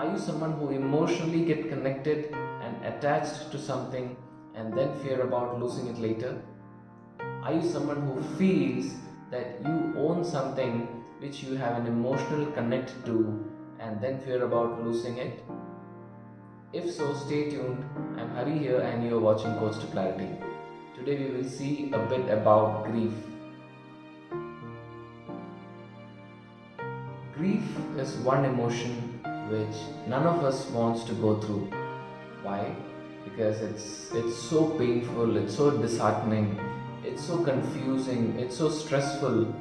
Are you someone who emotionally get connected and attached to something and then fear about losing it later? Are you someone who feels that you own something which you have an emotional connect to and then fear about losing it? If so, stay tuned. I'm Hari here and you're watching Coach to Clarity. Today we will see a bit about grief. Grief is one emotion which none of us wants to go through. Why? Because it's so painful, it's so disheartening, it's so confusing, it's so stressful.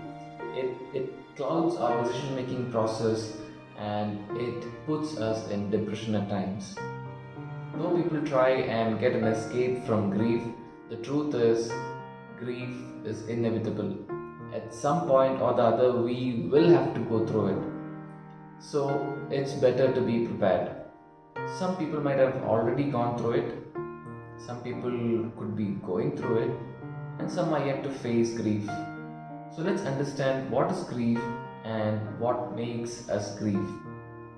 It clouds our decision making process and it puts us in depression at times. Though people try and get an escape from grief, the truth is grief is inevitable. At some point or the other, we will have to go through it. So it's better to be prepared. Some people might have already gone through it, some people could be going through it, and some are yet to face grief. So let's understand what is grief and what makes us grieve.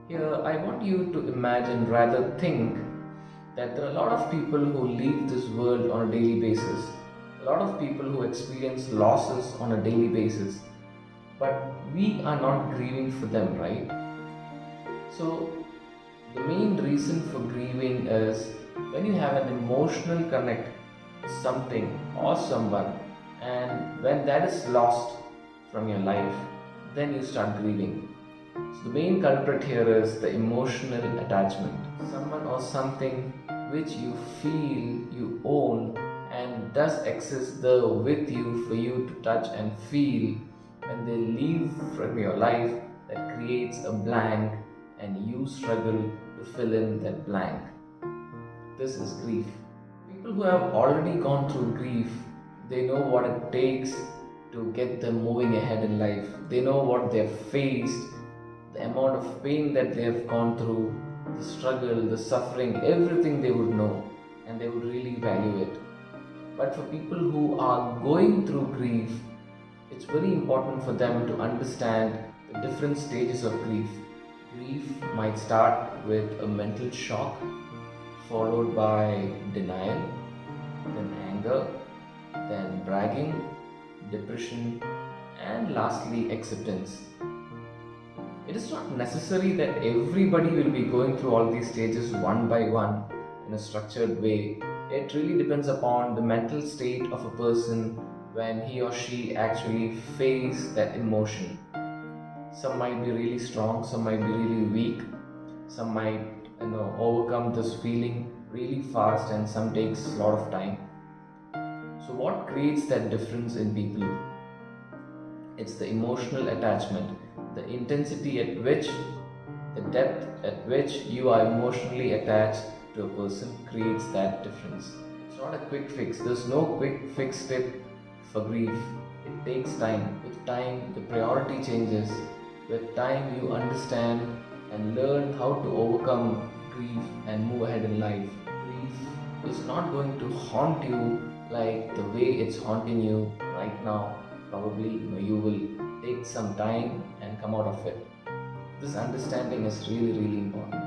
Here, I want you to imagine, rather think, that there are a lot of people who leave this world on a daily basis, a lot of people who experience losses on a daily basis, but we are not grieving for them, right? So, the main reason for grieving is when you have an emotional connect to something or someone, and when that is lost from your life, then you start grieving. So, the main culprit here is the emotional attachment. Someone or something which you feel you own and does exist there with you for you to touch and feel, when they leave from your life, that creates a blank and you struggle to fill in that blank. This is grief. People who have already gone through grief, they know what it takes to get them moving ahead in life. They know what they've faced, the amount of pain that they have gone through, the struggle, the suffering, everything they would know, and they would really value it. But for people who are going through grief, it's very important for them to understand the different stages of grief. Grief might start with a mental shock, followed by denial, then anger, then bragging, depression, and lastly acceptance. It is not necessary that everybody will be going through all these stages one by one in a structured way. It really depends upon the mental state of a person when he or she actually face that emotion. Some might be really strong, some might be really weak, some might overcome this feeling really fast, and some takes a lot of time. So what creates that difference in people? It's the emotional attachment, the intensity at which, the depth at which you are emotionally attached to a person creates that difference. It's not a quick fix. There's no quick fix tip for grief. It takes time. With time, the priority changes. With time, you understand and learn how to overcome grief and move ahead in life. Grief is not going to haunt you like the way it's haunting you right now. Probably you will take some time and come out of it. This understanding is really, really important.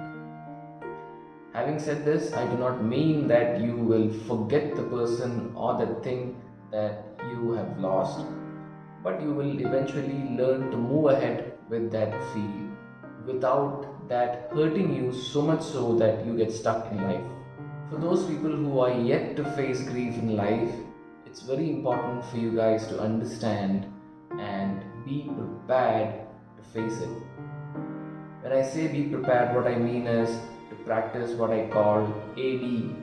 Having said this, I do not mean that you will forget the person or the thing that you have lost, but you will eventually learn to move ahead with that feel without that hurting you so much so that you get stuck in life. For those people who are yet to face grief in life, it's very important for you guys to understand and be prepared to face it. When I say be prepared, what I mean is to practice what I call AD.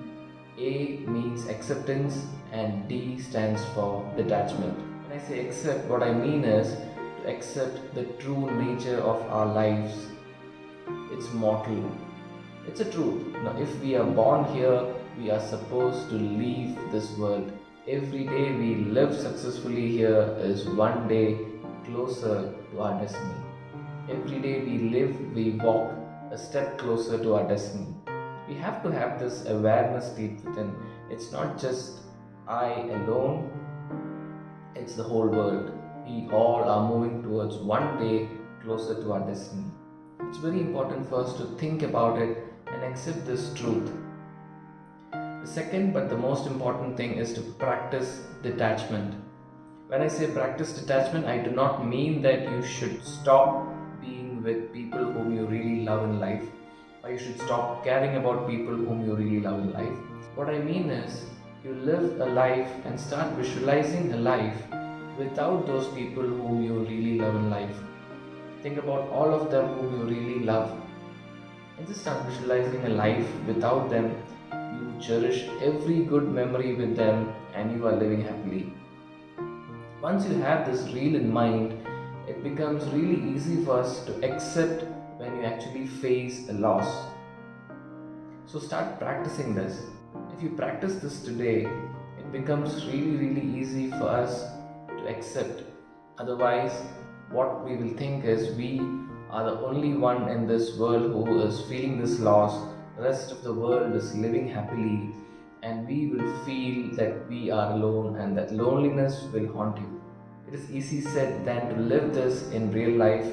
A means acceptance and D stands for detachment. When I say accept, what I mean is to accept the true nature of our lives. It's mortal. It's a truth. Now, if we are born here, we are supposed to leave this world. Every day we live successfully here is one day closer to our destiny. Every day we live, we walk a step closer to our destiny. We have to have this awareness deep within. It's not just I alone, it's the whole world. We all are moving towards one day closer to our destiny. It's very important for us to think about it and accept this truth. The second but the most important thing is to practice detachment. When I say practice detachment, I do not mean that you should stop being with people whom you really love in life, or you should stop caring about people whom you really love in life. What I mean is, you live a life and start visualizing a life without those people whom you really love in life. Think about all of them whom you really love and just start visualizing a life without them. You cherish every good memory with them and you are living happily. Once you have this reel in mind, it becomes really easy for us to accept when you actually face a loss. So start practicing this. If you practice this today, it becomes really easy for us to accept. Otherwise, what we will think is we are the only one in this world who is feeling this loss. The rest of the world is living happily, and we will feel that we are alone and that loneliness will haunt you. It is easy said than to live this in real life,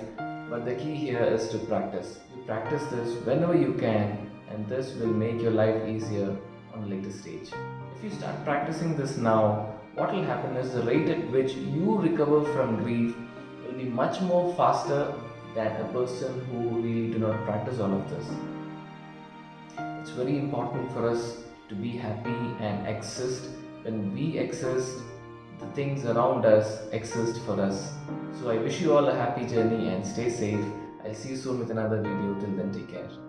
but the key here is to practice. You practice this whenever you can, and this will make your life easier on a later stage. If you start practicing this now, what will happen is the rate at which you recover from grief will be much more faster than a person who really do not practice all of this. It's very important for us to be happy and exist. When we exist, the things around us exist for us. So I wish you all a happy journey and stay safe. I'll see you soon with another video. Till then, take care.